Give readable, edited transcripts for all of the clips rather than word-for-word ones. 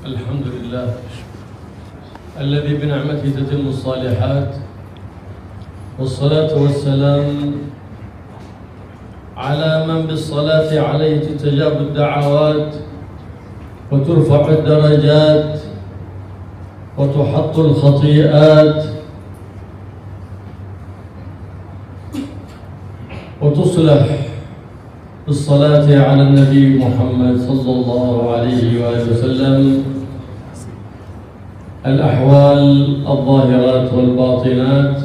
الحمد لله الذي بنعمته تتم الصالحات، والصلاة والسلام على من بالصلاة عليه تستجاب الدعوات وترفع الدرجات وتحط الخطيئات وتصلح بالصلاة على النبي محمد صلى الله عليه وآله وسلم الأحوال الظاهرات والباطنات،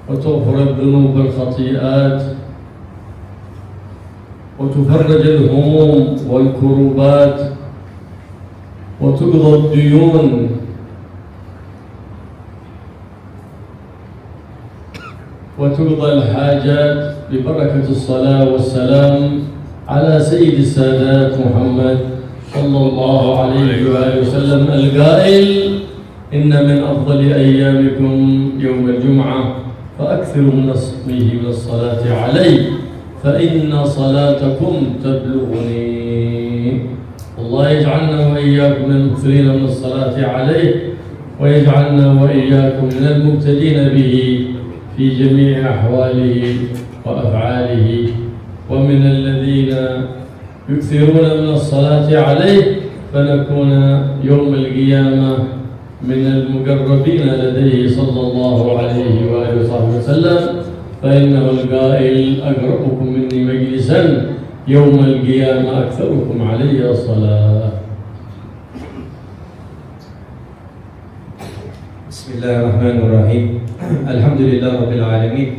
وتغفر الذنوب والخطيئات، وتفرج الهموم والكروبات، وتقضى الديون، وتقضى الحاجات ببركة الصلاة والسلام على سيد السادات محمد صلى الله عليه وآله وسلم القائل: إن من أفضل أيامكم يوم الجمعة فأكثروا من الصلاة عليه فإن صلاتكم تبلغني. الله يجعلنا وإياكم من المكثرين من الصلاة عليه، ويجعلنا وإياكم من المبتدين به في جميع أحواله وأفعاله، ومن الذين يكثرون من الصلاة عليه فنكون يوم القيامة من المقربين لديه صلى الله عليه وآله وصحبه وسلم، فإنه القائل: أقربكم مني مجلسا يوم القيامة أكثركم علي الصلاة. بسم الله الرحمن الرحيم. الحمد لله رب العالمين،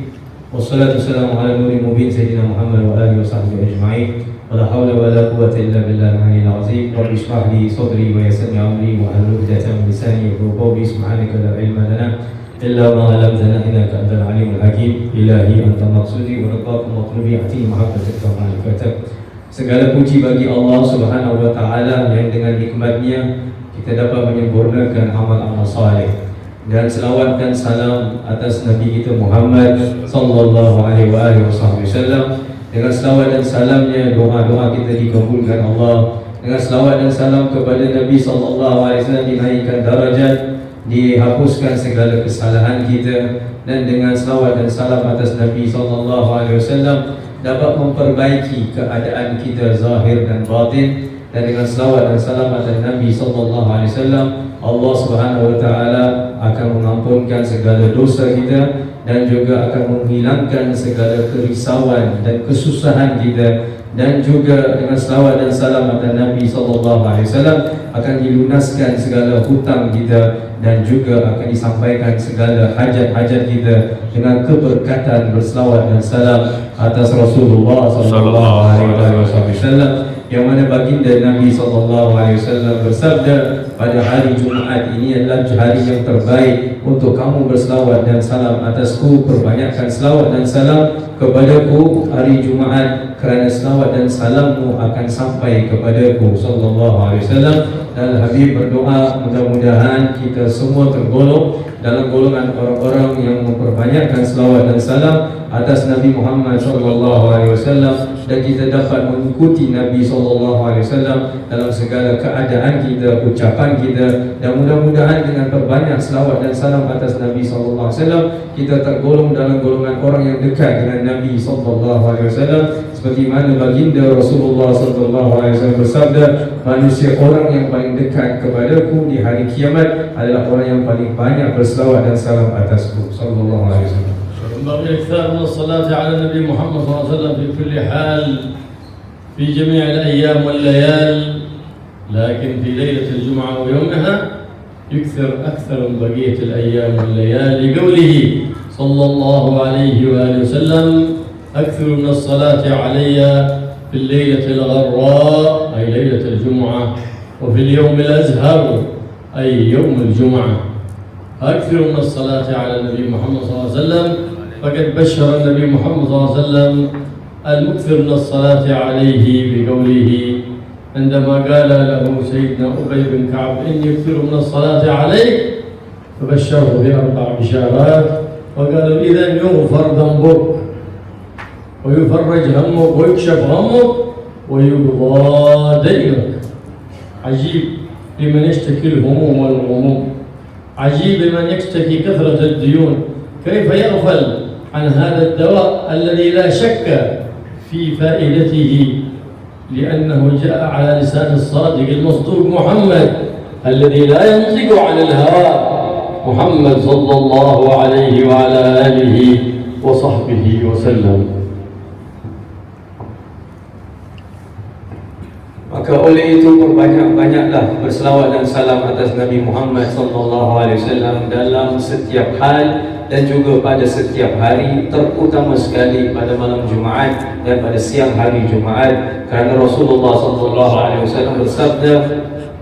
والصلاة والسلام على نور المبين سيدنا محمد وآله وصحبه أجمعين، ولا حول ولا قوة إلا بالله العلي العظيم. رب اشرح لي صدري ويسر لي أمري واحلل عقدة من لساني يفقهوا قولي. سبحانك لا علم لنا إلا ما علمتنا إنك أنت العليم الحكيم. إلهي أنت مقصودي ورضاك مطلوبي، أعطيني محبتك ومعرفتك. Segala puji bagi Allah Subhanahu wa taala yang dengan nikmat-Nya kita dapat menyempurnakan amal-amal saleh. Dan selawat dan salam atas Nabi kita Muhammad sallallahu alaihi wasallam. Dengan selawat dan salamnya doa-doa kita dikabulkan Allah. Dengan selawat dan salam kepada Nabi sallallahu alaihi wasallam dinaikkan darajat, dihapuskan segala kesalahan kita, dan dengan selawat dan salam atas Nabi sallallahu alaihi wasallam dapat memperbaiki keadaan kita zahir dan batin. Dan dengan selawat dan salam atas Nabi sallallahu alaihi wasallam, Allah Subhanahu wa taala akan mengampunkan segala dosa kita dan juga akan menghilangkan segala kerisauan dan kesusahan kita. Dan juga dengan selawat dan salam atas Nabi sallallahu alaihi wasallam akan dilunaskan segala hutang kita dan juga akan disampaikan segala hajat-hajat kita dengan keberkatan berselawat dan salam atas Rasulullah sallallahu alaihi wasallam, yang mana baginda Nabi sallallahu alaihi wasallam bersabda, pada hari Jumaat ini adalah hari yang terbaik untuk kamu berselawat dan salam atasku. Perbanyakkan selawat dan salam kepadaku hari Jumaat, kerana selawat dan salammu akan sampai kepadaku sallallahu alaihi wasallam. Dan Habib berdoa mudah-mudahan kita semua tergolong dalam golongan orang-orang yang memperbanyakkan selawat dan salam atas Nabi Muhammad sallallahu alaihi wasallam, dan kita dapat mengikuti Nabi sallallahu alaihi wasallam dalam segala keadaan kita, ucapan kita. Dan mudah-mudahan dengan perbanyak selawat dan salam atas Nabi sallallahu alaihi wasallam kita tergolong dalam golongan orang yang dekat dengan Nabi sallallahu alaihi wasallam, seperti mana baginda Rasulullah sallallahu alaihi wasallam bersabda, manusia orang yang paling dekat kepadaku di hari kiamat adalah orang yang paling banyak berselawat dan salam atasku sallallahu alaihi wasallam. ينبغي الإكثار من الصلاة على النبي محمد صلى الله عليه وسلم في كل حال في جميع الأيام والليال، لكن في ليلة الجمعة ويومها يكثر أكثر من بقية الأيام والليال، لقوله صلى الله عليه وآله وسلم: أكثر من الصلاة علي في الليلة الغراء أي ليلة الجمعة، وفي اليوم الأزهر أي يوم الجمعة. أكثر من الصلاة على النبي محمد صلى الله عليه وسلم، فقد بشر النبي محمد صلى الله عليه وسلم المكثر من الصلاة عليه بقوله عندما قال له سيدنا أبي بن كعب: إني أكثر من الصلاة عليك، فبشره بأربع بشارات وقالوا: إذن يغفر ذنبك ويفرج همك ويكشف غمك ويقضى دينك. عجيب لمن يشتكي الهموم والغموم، عجيب لمن يشتكي كثرة الديون، كيف يغفل عن هذا الدواء الذي لا شك في فائدته، لأنه جاء على لسان الصادق المصدوق محمد الذي لا ينطق عن الهوى، محمد صلى الله عليه وعلى آله وصحبه وسلم. Maka oleh itu perbanyak-banyaklah berselawat dan salam atas Nabi Muhammad sallallahu alaihi wasallam dalam setiap hal dan juga pada setiap hari, terutama sekali pada malam Jumaat dan pada siang hari Jumaat, kerana Rasulullah sallallahu alaihi wasallam bersabda,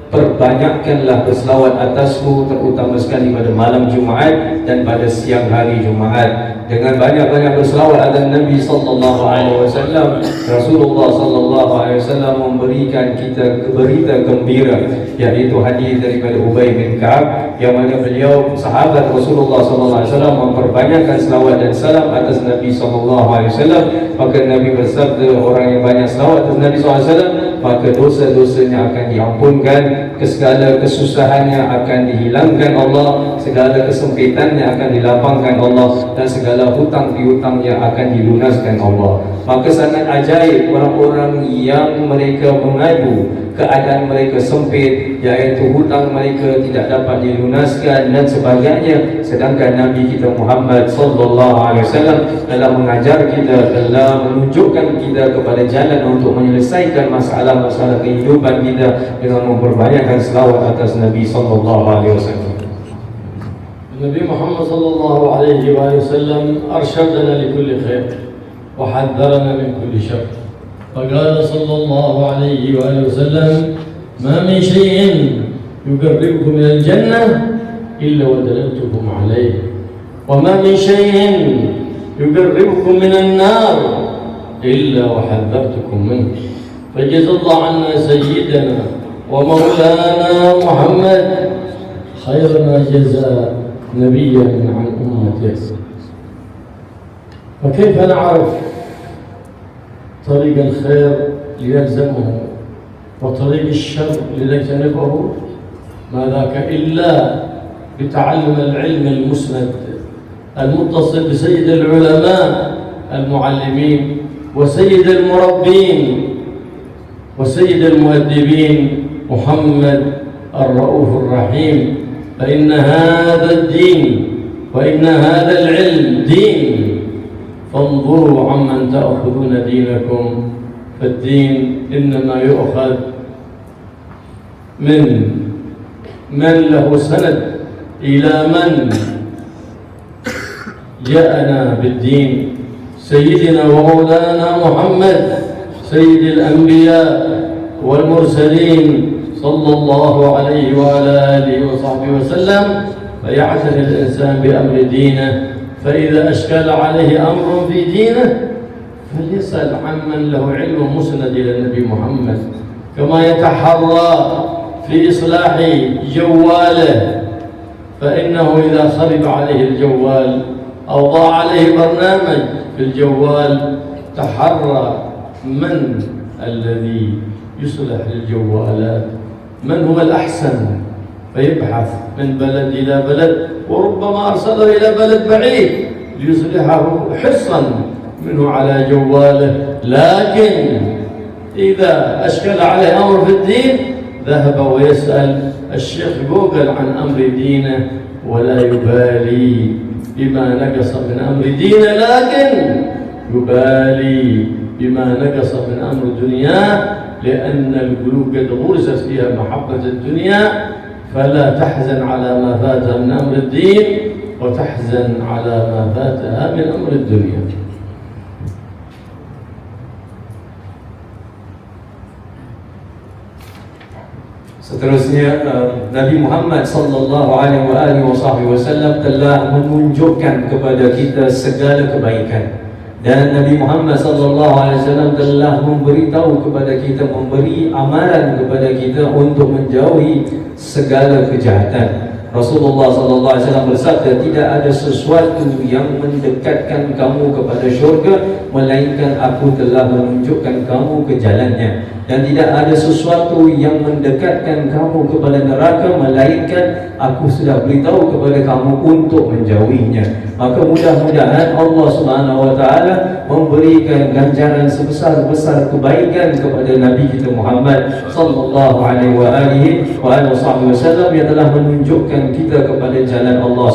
perbanyakkanlah berselawat atasku terutama sekali pada malam Jumaat dan pada siang hari Jumaat. Dengan banyak-banyak berselawat atas Nabi sallallahu alaihi wasallam, Rasulullah sallallahu alaihi wasallam memberikan kita berita gembira, yaitu hadis daripada Ubay bin Ka'ab yang mana beliau sahabat Rasulullah sallallahu alaihi wasallam memperbanyakkan selawat dan salam atas Nabi sallallahu alaihi wasallam. Maka Nabi bersabda, orang yang banyak selawat atas Nabi sallallahu alaihi wasallam maka dosa-dosanya akan diampunkan, segala kesusahannya akan dihilangkan Allah, segala kesempitannya akan dilapangkan Allah, dan segala hutang piutangnya akan dilunaskan Allah. Maka sangat ajaib orang-orang yang mereka mengadu keadaan mereka sempit, iaitu hutang mereka tidak dapat dilunaskan dan sebagainya, sedangkan Nabi kita Muhammad sallallahu alaihi wasallam telah mengajar kita, telah menunjukkan kita kepada jalan untuk menyelesaikan masalah-masalah kehidupan kita dengan memperbanyakkan selawat atas Nabi sallallahu alaihi wasallam. Nabi Muhammad sallallahu alaihi wasallam arsyadana li kulli khair wa haddharana min kulli syarr. فقال صلى الله عليه وآله وسلم: ما من شيء يقربكم من الجنة إلا ودللتكم عليه، وما من شيء يقربكم من النار إلا وحذرتكم منه. فجزى الله عنا سيدنا ومولانا محمد خير ما جزى نبيا عن أمته. فكيف نعرف طريق الخير ليلزمه وطريق الشر لنجتنبه؟ ما ذاك إلا بتعلم العلم المسند المتصل بسيد العلماء المعلمين وسيد المربين وسيد المؤدبين محمد الرؤوف الرحيم. فإن هذا الدين وإن هذا العلم دين، فانظروا عمن تأخذون دينكم، فالدين إنما يؤخذ من له سند إلى من جاءنا بالدين، سيدنا ومولانا محمد سيد الأنبياء والمرسلين صلى الله عليه وعلى آله وصحبه وسلم. فيعتني الإنسان بأمر دينه، فإذا أشكل عليه أمر في دينه فليسأل عمن له علم مسند إلى النبي محمد، كما يتحرى في إصلاح جواله، فإنه إذا خرب عليه الجوال أو ضاع عليه برنامج في الجوال تحرى من الذي يصلح الجوالات، من هو الأحسن، فيبحث من بلد إلى بلد، وربما أرسله إلى بلد بعيد ليصلحه حصا منه على جواله. لكن إذا أشكل عليه أمر في الدين ذهب ويسأل الشيخ جوجل عن أمر دينه، ولا يبالي بما نقص من أمر دينه، لكن يبالي بما نقص من أمر دنياه، لأن القلوب قد غرست فيها محبة الدنيا، فلا تحزن على ما فاتها من أمر الدين وتحزن على ما فاتها من أمر الدنيا. Seterusnya, Nabi Muhammad sallallahu alaihi wasallam telah menunjukkan kepada kita segala kebaikan, dan Nabi Muhammad sallallahu alaihi wasallam telah memberitahu kepada kita, memberi amaran kepada kita untuk menjauhi segala kejahatan. Rasulullah sallallahu alaihi wasallam bersabda, tidak ada sesuatu yang mendekatkan kamu kepada syurga melainkan aku telah menunjukkan kamu ke jalannya, dan tidak ada sesuatu yang mendekatkan kamu kepada neraka melainkan aku sudah beritahu kepada kamu untuk menjauhinya. Maka mudah-mudahan Allah Subhanahu wa taala memberikan ganjaran sebesar-besar kebaikan kepada Nabi kita Muhammad sallallahu alaihi wasallam yang telah menunjukkan kita kepada jalan Allah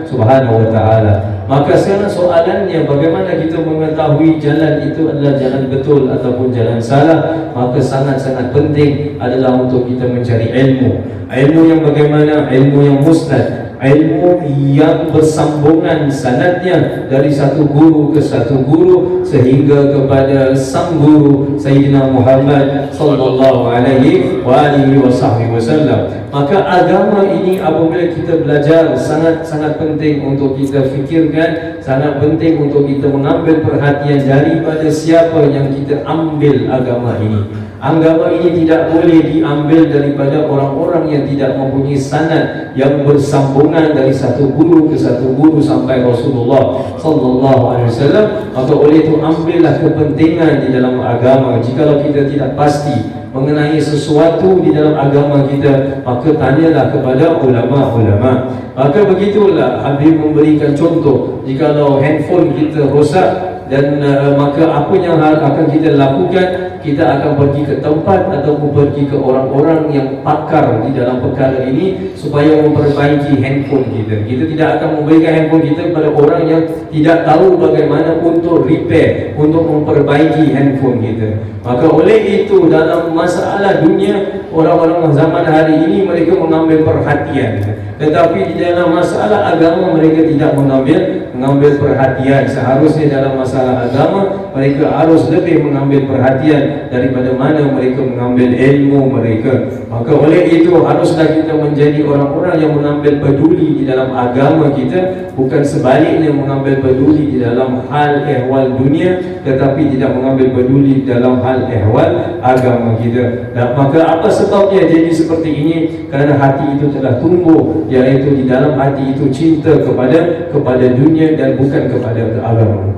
Subhanahu wa taala. Maka sekarang soalannya, bagaimana kita mengetahui jalan itu adalah jalan betul ataupun jalan salah? Maka sangat-sangat penting adalah untuk kita mencari ilmu. Ilmu yang bagaimana? Ilmu yang musnad, ilmu yang bersambungan sanadnya dari satu guru ke satu guru sehingga kepada sang guru Sayyidina Muhammad sallallahu alaihi wasallam. Maka agama ini apabila kita belajar sangat-sangat penting untuk kita fikirkan, sangat penting untuk kita mengambil perhatian daripada siapa yang kita ambil agama ini. Agama ini tidak boleh diambil daripada orang-orang yang tidak mempunyai sanad yang bersambungan dari satu guru ke satu guru sampai Rasulullah sallallahu alaihi wasallam. Maka oleh itu ambillah kepentingan di dalam agama. Jikalau kita tidak pasti mengenai sesuatu di dalam agama kita, maka tanyalah kepada ulama-ulama. Maka begitulah Habib memberikan contoh, jikalau handphone kita rosak dan maka apa yang akan kita lakukan? Kita akan pergi ke tempat ataupun pergi ke orang-orang yang pakar di dalam perkara ini supaya memperbaiki handphone kita. Kita tidak akan memberikan handphone kita kepada orang yang tidak tahu bagaimana untuk repair, untuk memperbaiki handphone kita. Maka oleh itu dalam masalah dunia, orang-orang zaman hari ini mereka mengambil perhatian, tetapi di dalam masalah agama mereka tidak mengambil perhatian. Seharusnya dalam masalah agama mereka harus lebih mengambil perhatian daripada mana mereka mengambil ilmu mereka. Maka oleh itu haruslah kita menjadi orang-orang yang mengambil peduli di dalam agama kita, bukan sebaliknya mengambil peduli di dalam hal ehwal dunia tetapi tidak mengambil peduli dalam hal ehwal agama kita. Dan maka apa sebabnya jadi seperti ini? Kerana hati itu telah tumbuh, iaitu di dalam hati itu cinta kepada dunia dan bukan kepada agama.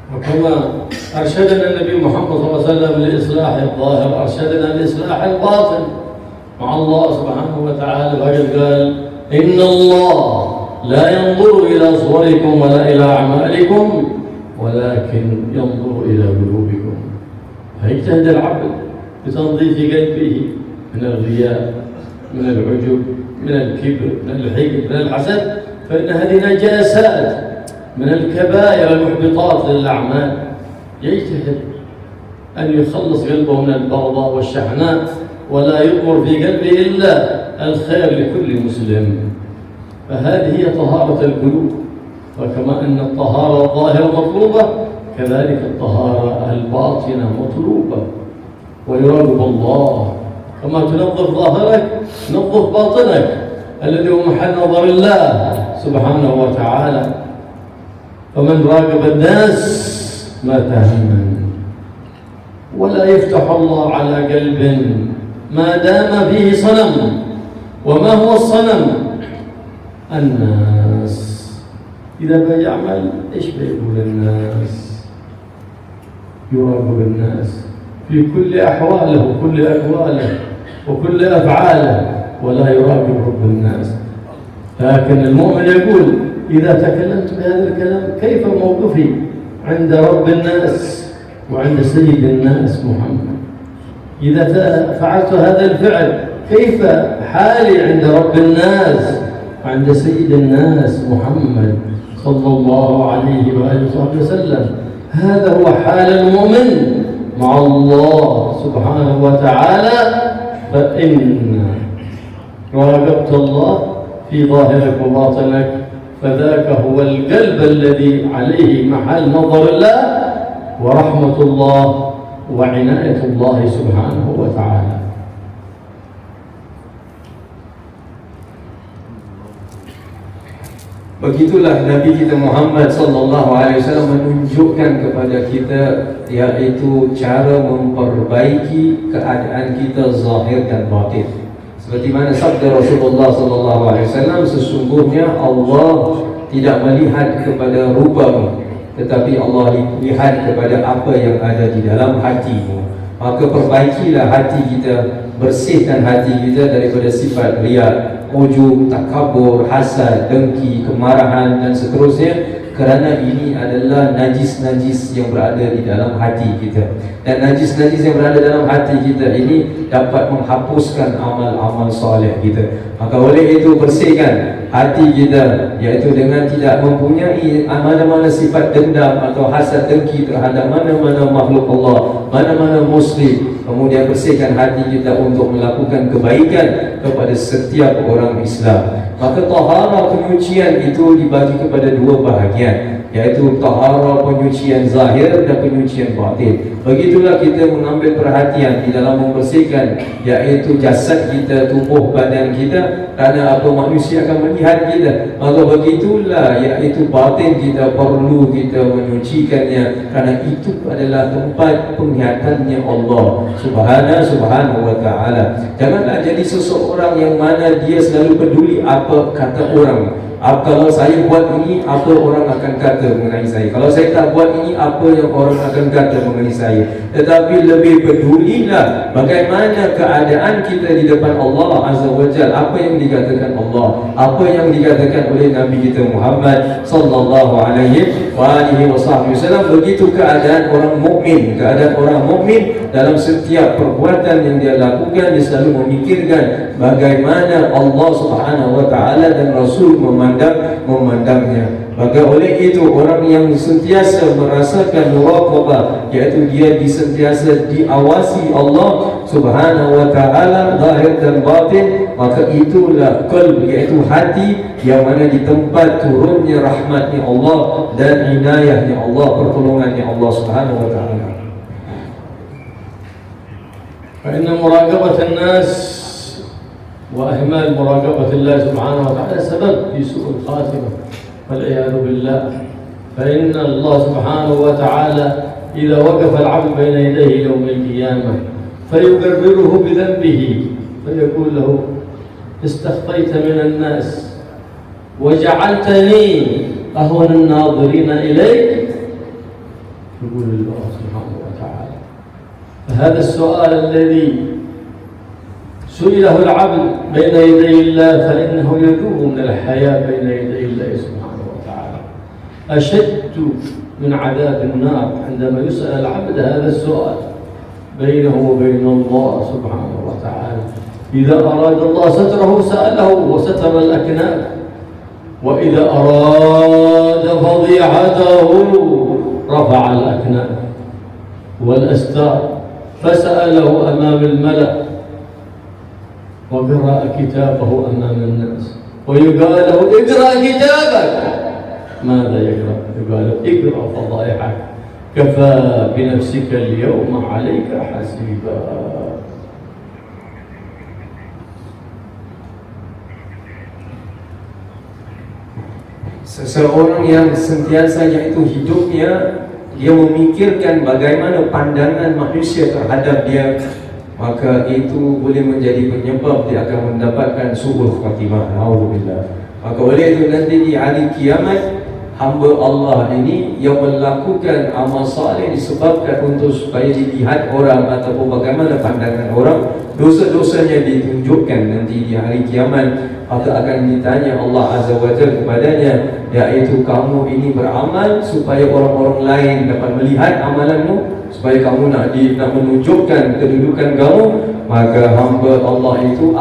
وكما أرشدنا النبي محمد صلى الله عليه وسلم لإصلاح الظاهر أرشدنا لإصلاح الباطن مع الله سبحانه وتعالى، فقد قال إن الله لا ينظر إلى صوركم ولا إلى أعمالكم ولكن ينظر إلى قلوبكم. فيجتهد العبد بتنظيف قلبه من الرياء، من العجب، من الكبر، من الحقد، من الحسد، فإن هذه نجاسات من الكبائر المحبطات للأعمال. يجتهد أن يخلص قلبه من البغضاء والشحناء ولا يضمر في قلبه إلا الخير لكل مسلم. فهذه هي طهارة القلوب. وكما أن الطهارة الظاهرة مطلوبة، كذلك الطهارة الباطنة مطلوبة. ويراقب الله كما تنظف ظاهرك نظف باطنك الذي هو محل نظر الله سبحانه وتعالى. فمن راقب الناس ما تهمن، ولا يفتح الله على قلب ما دام فيه صنم. وما هو الصنم؟ الناس. إذا بيعمل إيش بيقول الناس؟ يراقب الناس في كل أحواله وكل أقواله وكل أفعاله، ولا يراقب رب الناس. لكن المؤمن يقول إذا تكلمت بهذا الكلام كيف موقفي عند رب الناس وعند سيد الناس محمد؟ إذا فعلت هذا الفعل كيف حالي عند رب الناس وعند سيد الناس محمد صلى الله عليه وآله وسلم؟ هذا هو حال المؤمن مع الله سبحانه وتعالى. فإن راقبت الله في ظاهرك وباطنك فذاك هو القلب الذي عليه محل نظر الله ورحمة الله وعناية الله سبحانه وتعالى. Begitulah Nabi kita Muhammad sallallahu alaihi wasallam menunjukkan kepada kita, yaitu cara memperbaiki keadaan kita zahir dan batin. Seperti mana sabda Rasulullah sallallahu alaihi wasallam, sesungguhnya Allah tidak melihat kepada rupamu, tetapi Allah lihat kepada apa yang ada di dalam hatimu. Maka perbaikilah hati kita, bersihkan hati kita daripada sifat riya, ujub, takabur, hasad, dengki, kemarahan dan seterusnya. Kerana ini adalah najis-najis yang berada di dalam hati kita. Dan najis-najis yang berada dalam hati kita ini dapat menghapuskan amal-amal soleh kita. Maka oleh itu bersihkan hati kita, iaitu dengan tidak mempunyai mana-mana sifat dendam atau hasad dengki terhadap mana-mana makhluk Allah, mana-mana muslim. Kemudian bersihkan hati kita untuk melakukan kebaikan kepada setiap orang Islam. Maka taharah penyucian itu dibagi kepada dua bahagian, iaitu taharah penyucian zahir dan penyucian batin. Begitulah kita mengambil perhatian di dalam membersihkan, iaitu jasad kita, tubuh badan kita. Kerana apa? Manusia akan melihat kita. Maka begitulah, iaitu batin kita perlu kita menyucikannya, kerana itu adalah tempat penglihatannya Allah Subhanahu wa ta'ala. Janganlah jadi seseorang yang mana dia selalu peduli apa kata orang. Kalau saya buat ini, apa orang akan kata mengenai saya. Kalau saya tak buat ini, apa yang orang akan kata mengenai saya. Tetapi lebih pedulilah bagaimana keadaan kita di depan Allah Azza wa Jalla. Apa yang dikatakan Allah, apa yang dikatakan oleh Nabi kita Muhammad sallallahu alaihi wasallam. Begitu keadaan orang mukmin. Keadaan orang mukmin dalam setiap perbuatan yang dia lakukan, dia selalu memikirkan bagaimana Allah Subhanahu wa ta'ala dan Rasul memandangnya. Maka oleh itu orang yang sentiasa merasakan muraqabah, iaitu dia sentiasa diawasi Allah Subhanahu wa ta'ala zahir dan batin, maka itulah qalb, iaitu hati yang mana di tempat turunnya rahmatnya Allah dan inayahnya Allah, pertolongannya Allah Subhanahu wa ta'ala. فإن مراقبة الناس وإهمال مراقبة الله سبحانه وتعالى سبب في سوء الخاتمة والعياذ بالله. فإن الله سبحانه وتعالى إذا وقف العبد بين يديه يوم القيامة فيقرره بذنبه فيقول له استخفيت من الناس وجعلتني أهون الناظرين إليك، يقول الله سبحانه وتعالى. فهذا السؤال الذي سئله العبد بين يدي الله فإنه يذوب من الحياة بين يدي الله سبحانه وتعالى، أشد من عذاب النار عندما يسأل العبد هذا السؤال بينه وبين الله سبحانه وتعالى. إذا أراد الله ستره سأله وستر الأكناف، وإذا أراد فضيحته رفع الأكناف والأستار فسأله أمام الملأ وقرأ كتابه أمام الناس، ويقال له اقرأ كتابك. ماذا يقرأ؟ يقال اقرأ فضائحك كفى بنفسك اليوم عليك حسيبا. Seseorang yang sentiasa, iaitu hidupnya, dia memikirkan bagaimana pandangan manusia terhadap dia, maka itu boleh menjadi penyebab dia akan mendapatkan su'ul khatimah. Alhamdulillah. Maka oleh itu nanti di hari kiamat, hamba Allah ini yang melakukan amal saleh disebabkan untuk supaya dilihat orang ataupun bagaimana pandangan orang, dosa-dosanya ditunjukkan nanti di hari kiamat. Maka akan ditanya Allah Azza wa Jalla kepadanya, iaitu kamu ini beramal supaya orang-orang lain dapat melihat amalanmu, supaya kamu nak menunjukkan kedudukan kamu. Maka hamba Allah itu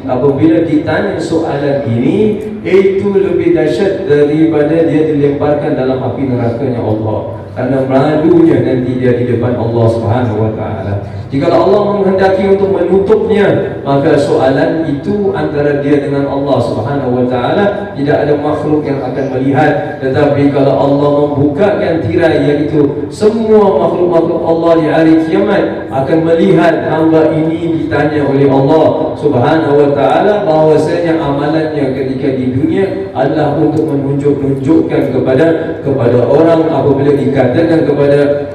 apabila ditanya soalan ini, itu lebih dahsyat daripada dia dilemparkan dalam api nerakanya Allah, karena malunya nanti dia di depan Allah Subhanahu wa ta'ala. Jika Allah menghendaki untuk menutupnya, maka soalan itu antara dia dengan Allah Subhanahu wa ta'ala, tidak ada makhluk yang akan melihat. Tetapi kalau Allah membukakan tirai, iaitu semua makhluk-makhluk Allah di hari kiamat akan melihat hamba ini ditanya oleh Allah Subhanahu wa ta'ala bahwasanya amalannya ketika di dunia adalah untuk menunjukkan kepada orang apabila dikatakan dikatakan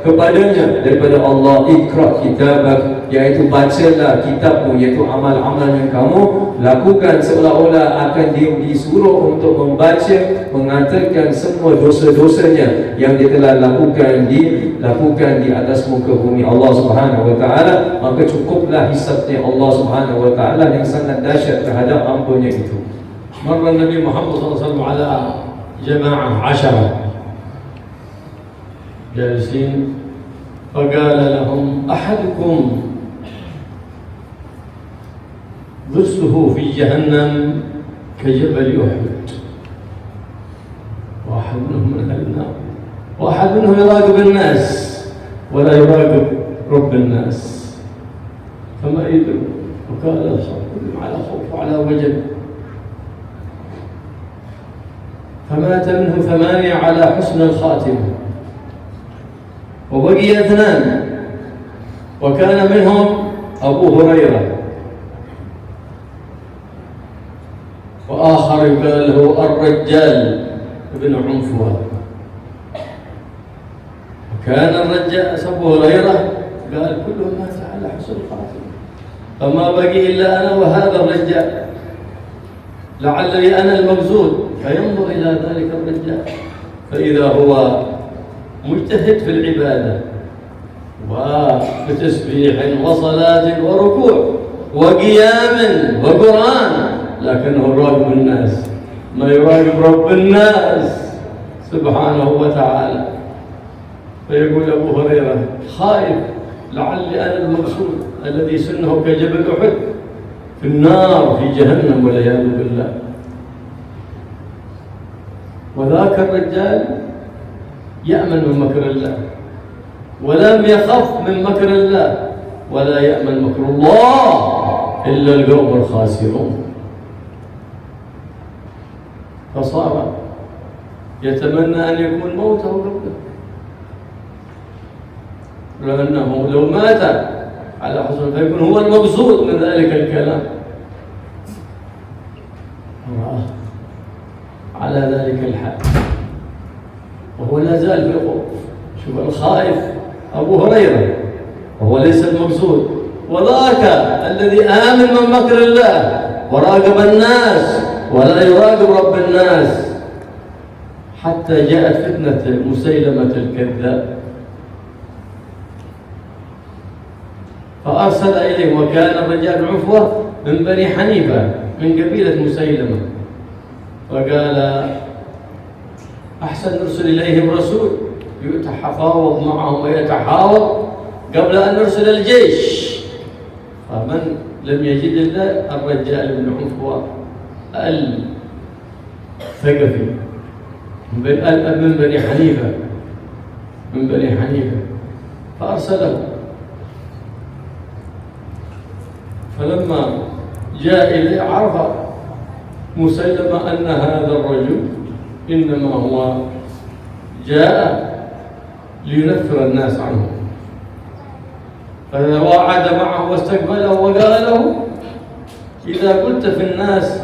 kepadanya daripada Allah, ikra kitabak, iaitu bacalah kitabmu, iaitu amal-amal yang kamu lakukan, seolah-olah akan disuruh untuk membaca, mengatakan semua dosa-dosanya yang dia telah lakukan di atas muka bumi Allah Subhanahu wa taala. Maka cukuplah hisabnya Allah Subhanahu wa taala yang sangat dahsyat terhadap ampunnya itu. مر النبي محمد صلى الله عليه وسلم على جماعة 10 جالسين فقال لهم أحدكم ضرسه في جهنم كجبل أحد، واحد منهم من أهل النار، واحد منهم يراقب الناس ولا يراقب رب الناس، فما يدري. وقال كلهم على خوف وعلى وجل، فمات منه 8 على حسن الخاتمة، وبقي 2 وكان منهم أبو هريرة، وآخر يقال له الرجال ابن عنفوة. وكان الرجال أبو هريرة قال كلهم مات على حسن الخاتمة، فما بقي إلا أنا وهذا الرجال، لعلي أنا المقصود. فينظر إلى ذلك الرجال فإذا هو مجتهد في العبادة وبتسبيح وصلاة وركوع وقيام وقرآن، لكنه يراقب الناس، ما يراقب رب الناس سبحانه وتعالى. فيقول أبو هريرة خائف لعلي أنا المقصود الذي سنه كجبل أحد في النار في جهنم والعياذ بالله. وذاك الرجال يأمن من مكر الله، ولم يخف من مكر الله، ولا يأمن مكر الله إلا القوم الخاسرون. فصار يتمنى أن يكون موته قبله، لأنه لو مات على حسن فيكون هو المقصود من ذلك الكلام. على ذلك الحال وهو لا زال في الخوف. شوف الخائف أبو هريرة وهو ليس المقصود، وذاك الذي آمن من مكر الله وراقب الناس ولا يراقب رب الناس، حتى جاءت فتنة مسيلمة الكذاب فأرسل إليه. وكان الرجال عفوة من بني حنيفة من قبيلة مسيلمة، فقال أحسن نرسل إليهم رسول يتحاوض معهم ويتحاوض قبل أن نرسل الجيش. فمن لم يجد إلا الرجال بن عنفوة الثقفي من بني حنيفة فأرسله. فلما جاء إليه عرف مسيلمة أن هذا الرجل إنما هو جاء لينفر الناس عنه، فتواعد معه واستقبله وقال له إذا قلت في الناس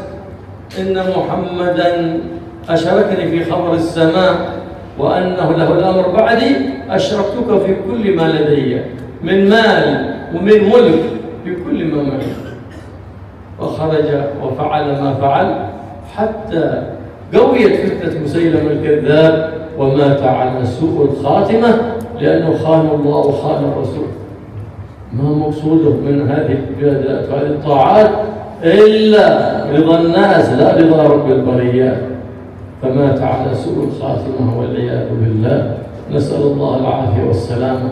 إن محمدا أشركني في خبر السماء وأنه له الأمر بعدي، أشركتك في كل ما لدي من مال ومن ملك، في كل ما معي. وخرج وفعل ما فعل حتى قويت فتنة مسيلمة الكذاب ومات على سوء الخاتمة، لأنه خان الله وخان الرسول. ما مقصوده من هذه العبادات وهذه الطاعات إلا رضا الناس لا رضا رب البريات، فمات على سوء الخاتمة والعياذ بالله. نسأل الله العافية والسلامة.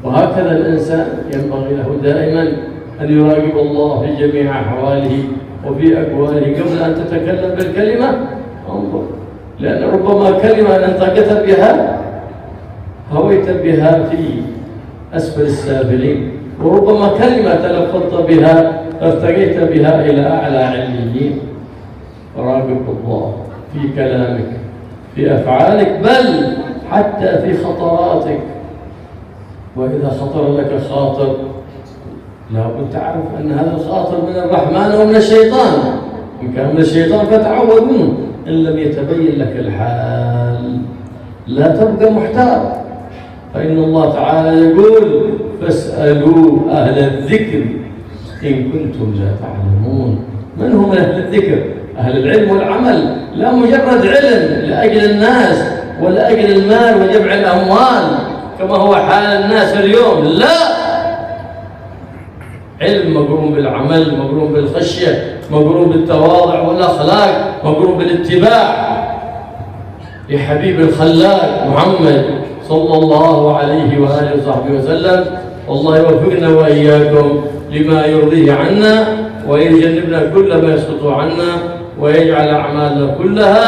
وهكذا الإنسان ينبغي له دائما أن يراقب الله في جميع أحواله وفي أقواله قبل أن تتكلم بالكلمة. انظر، لأن ربما كلمة أنطقت بها هويت بها في أسفل السافلين، وربما كلمة تلفظت بها ارتقيت بها إلى أعلى عليين. فراقب الله في كلامك في أفعالك بل حتى في خطراتك. وإذا خطر لك خاطر لابد تعرف أن هذا الخاطر من الرحمن ومن الشيطان، إن كان من الشيطان فتعوذ منه. إن لم يتبين لك الحال لا تبقى محتار، فإن الله تعالى يقول فاسألوا أهل الذكر إن كنتم لا تعلمون. من هم أهل الذكر؟ أهل العلم والعمل، لا مجرد علم لأجل الناس ولا أجل المال وجمع الأموال كما هو حال الناس اليوم، لا، علم مقرون بالعمل، مقرون بالخشية، مقرون بالتواضع والأخلاق، مقرون بالاتباع لحبيب الخلاق محمد صلى الله عليه وآله وصحبه وسلم. والله يوفقنا وإياكم لما يرضيه عنا ويجنبنا كل ما يسقط عنا ويجعل أعمالنا كلها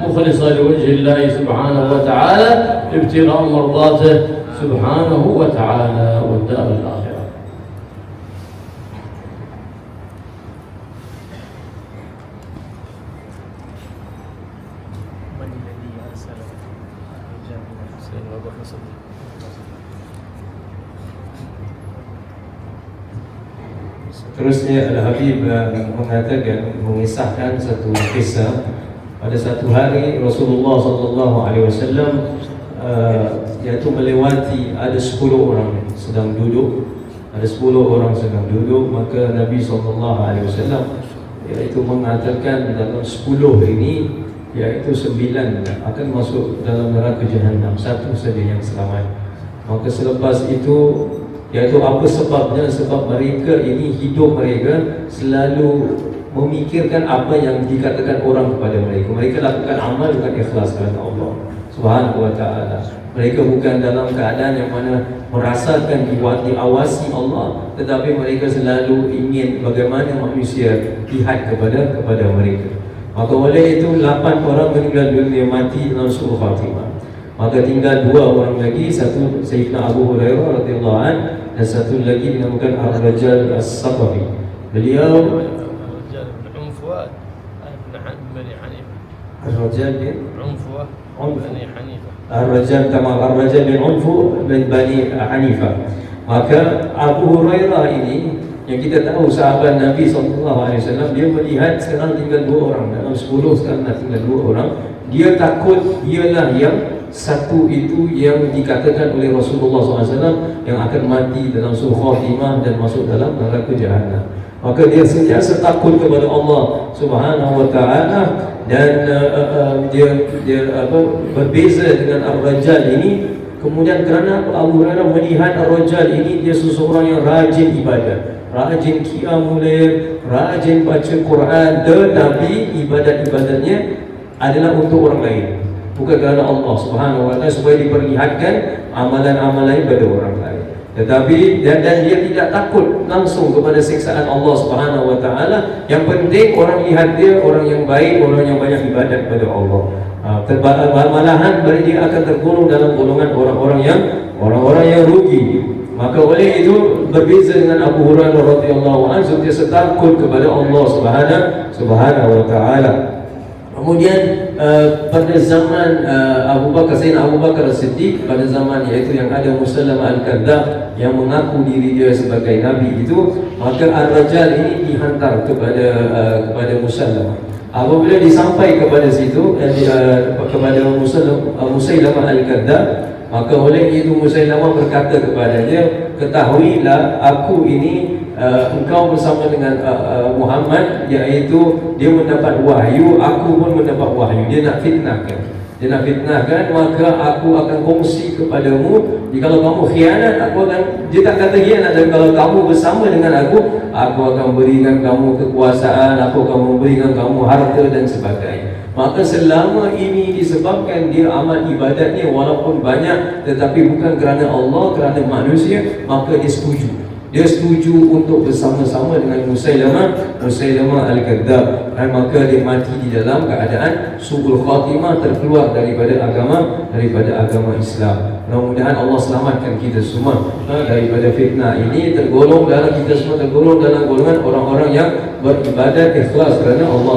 مخلصة لوجه الله سبحانه وتعالى ابتغاء مرضاته سبحانه وتعالى والدار الآخرة. Terusnya Al-Habib mengatakan, mengisahkan satu kisah. Pada satu hari Rasulullah SAW iaitu melewati ada 10 orang sedang duduk, maka Nabi SAW iaitu mengatakan dalam 10 ini iaitu 9 akan masuk dalam neraka Jahannam, 1 saja yang selamat. Maka selepas itu, iaitu apa sebabnya? Sebab mereka ini, hidup mereka selalu memikirkan apa yang dikatakan orang kepada mereka. Mereka lakukan amal dengan ikhlas kerana Allah Subhanahu wa ta'ala. Mereka bukan dalam keadaan yang mana merasakan diawasi Allah, tetapi mereka selalu ingin bagaimana manusia lihat kepada mereka. Maka oleh itu 8 orang meninggal dunia, mati dalam su'ul khatimah. Maka tinggal 2 orang lagi, satu Sayyidina Abu Hurairah radhiyallahu anhu dan satu lagi dinamakan Ar-Rajal As-Saqafi. Beliau Ar-Rajal bin Unfuwah Bani Hanifah. Ar-Rajal bin Unfuwah bin Bani Hanifah. Maka Abu Hurairah ini yang kita tahu sahabat Nabi SAW, dia melihat sekarang tinggal 2 orang dalam 10, sekarang tinggal 2 orang. Dia takut dialah yang satu itu yang dikatakan oleh Rasulullah SAW yang akan mati dalam su'ul khatimah dan masuk dalam neraka Jahannam. Maka dia sentiasa takut kepada Allah Subhanahu wa ta'ala dan dia berbeza dengan Ar-Rajal ini. Kemudian kerana Abu Hurairah melihat Ar-Rajal ini, dia seseorang yang rajin ibadah, rajin qiyamul lail, rajin baca Quran, tetapi ibadat-ibadatnya adalah untuk orang lain, bukan kerana Allah Subhanahu wa ta'ala, supaya diperlihatkan amalan-amalan pada orang lain. Tetapi dan dia tidak takut langsung kepada siksaan Allah Subhanahu wa ta'ala. Yang penting orang lihat dia orang yang baik, orang yang banyak ibadat kepada Allah. Malahan dia akan tergolong dalam golongan orang-orang yang rugi. Maka oleh itu berbeza dengan Abu Hurairah radhiyallahu anhu, dia takut kepada Allah Subhanahu wa ta'ala. Kemudian pada zaman Sayyidina Abu Bakar As-Siddiq, pada zaman iaitu yang ada Musailamah Al-Kadzdzab yang mengaku diri dia sebagai Nabi itu, maka Ar-Rajal ini dihantar kepada Musailamah. Apabila disampai kepada situ kepada Musailamah Al-Kadzdzab, maka oleh itu Musailamah berkata kepadanya, ketahuilah aku ini engkau bersama dengan Muhammad, iaitu dia mendapat wahyu, aku pun mendapat wahyu. Dia nak fitnahkan, maka aku akan kongsi kepadamu. Jika kamu khianat, dia tak kata khianat, dan kalau kamu bersama dengan aku akan berikan kamu kekuasaan, aku akan memberikan kamu harta dan sebagainya. Maka selama ini disebabkan dia amal ibadatnya walaupun banyak, tetapi bukan kerana Allah, kerana manusia, maka dia setuju. Dia setuju untuk bersama-sama dengan Musailamah Al-Kadzdzab, dan maka dia mati di dalam keadaan su'ul khatimah, terkeluar daripada agama Islam. Mudah-mudahan Allah selamatkan kita semua daripada fitnah ini, tergolong dalam golongan orang-orang yang beribadat ikhlas kerana Allah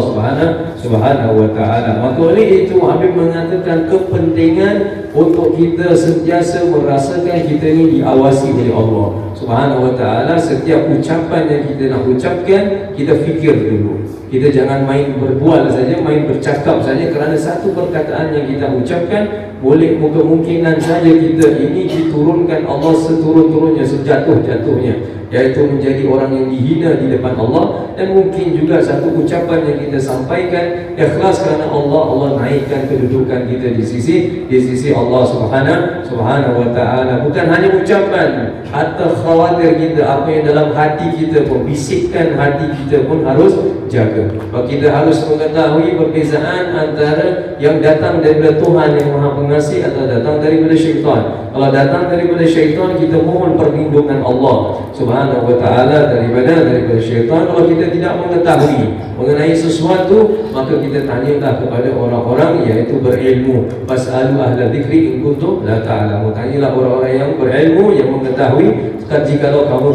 Subhanahu wa ta'ala. Maka oleh itu Habib mengatakan kepentingan untuk kita sentiasa merasakan kita ini diawasi oleh Allah Subhanahu wa ta'ala. Setiap ucapan yang kita nak ucapkan, kita fikir dulu. Kita jangan main berbual saja, main bercakap saja, kerana satu perkataan yang kita ucapkan boleh kemungkinan saja kita ini diturunkan Allah seturun-turunnya, sejatuh-jatuhnya, yaitu menjadi orang yang dihina di depan Allah. Dan mungkin juga satu ucapan yang kita sampaikan ikhlas kerana Allah, Allah naikkan kedudukan kita di sisi Allah Subhanahu wa taala. Bukan hanya ucapan atau khawatir kita, apa yang dalam hati kita pun, bisikkan hati kita pun harus jaga. Sebab kita harus mengetahui perbezaan antara yang datang daripada Tuhan yang Maha Pengasih atau datang daripada syaitan. Kalau datang daripada syaitan, kita mohon perlindungan Allah Subhanahu wa taala daripada syaitan. Kalau kita tidak mengetahui mengenai sesuatu, maka kita tanyalah kepada orang-orang yaitu berilmu. Fas'alu ahla dzikri in kuntum la ta'lamun. Tanyalah orang-orang yang berilmu, yang mengetahui, jikalau kamu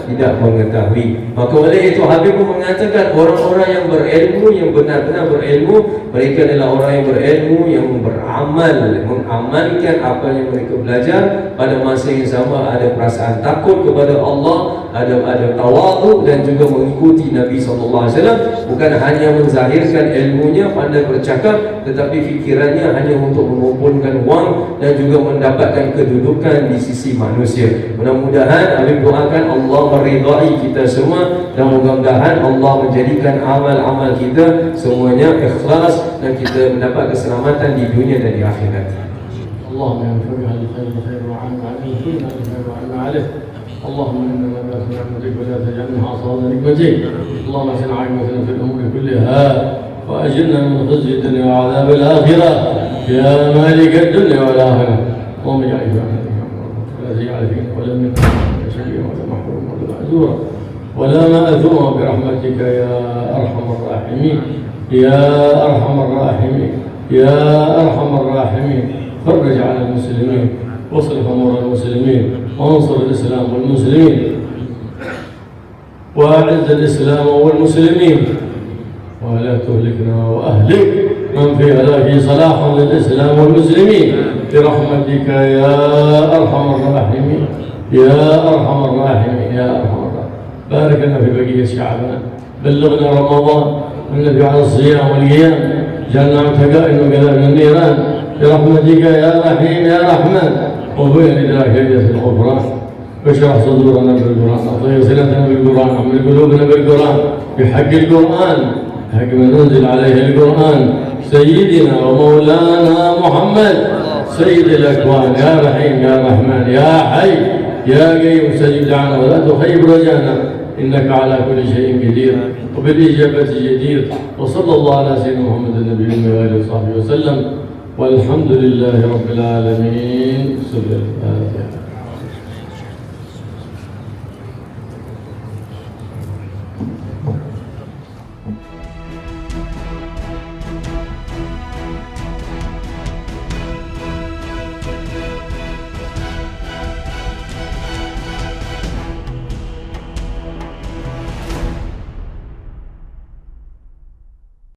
tidak mengetahui. Maka oleh itu Habib pun mengatakan orang-orang yang berilmu, yang benar-benar berilmu, mereka adalah orang yang berilmu, yang beramal, mengamalkan apa yang mereka belajar. Pada masa yang sama ada perasaan takut kepada Allah, ada tawaduk dan juga mengikuti Nabi SAW. Bukan hanya menzahirkan ilmunya, pandai bercakap, tetapi fikirannya hanya untuk mengumpulkan wang dan juga mendapatkan kedudukan di sisi manusia. Mudah-mudahan Habib doakan Allah meridai kita semua, dan mudah-mudahan Allah menjadikan amal-amal kita semuanya ikhlas dan kita mendapat keselamatan di dunia dan di akhirat. اللهم ينفعها الخير وعن عليه الخير وعن عليه. اللهم انا نبات نعمتك ولا تجعلنا حصاد نعمتك. اللهم احسن عاقبتنا في الامور كلها واجرنا من خزي الدنيا وعذاب الاخره يا مالك الدنيا والاخره. اللهم اجعل ولا تجعل فينا ولا منا شقيا ولا محروم ولا معذورا ولا ماثورا برحمتك يا ارحم الراحمين يا ارحم الراحمين يا ارحم الراحمين. فرج على المسلمين واصرف امور المسلمين وانصر الاسلام والمسلمين واعز الاسلام والمسلمين ولا تهلكنا واهلك من في هلاكه صلاح للاسلام والمسلمين برحمتك يا ارحم الراحمين يا ارحم الراحمين يا ارحم الراحمين. بارك لنا في بقيه شعبنا، بلغنا رمضان والنبي على الصيام والقيام، جعلنا عتقاء وكذا من النيران برحمتك يا رحيم يا رحمن. وبين إلى كيدة الغفران، واشرح صدورنا بالقرآن، اطيب صلتنا بالقرآن، اعمل قلوبنا بالقرآن، بحق القرآن، حق من أنزل عليه القرآن، سيدنا ومولانا محمد سيد الأكوان. يا رحيم يا رحمن يا حي يا قيوم استجب دعانا ولا تخيب رجانا، إنك على كل شيء قدير وبالإجابة جدير. وصلى الله على سيدنا محمد النبي وآله وصحبه وسلم، والحمد لله رب العالمين. سورة الفاتحة.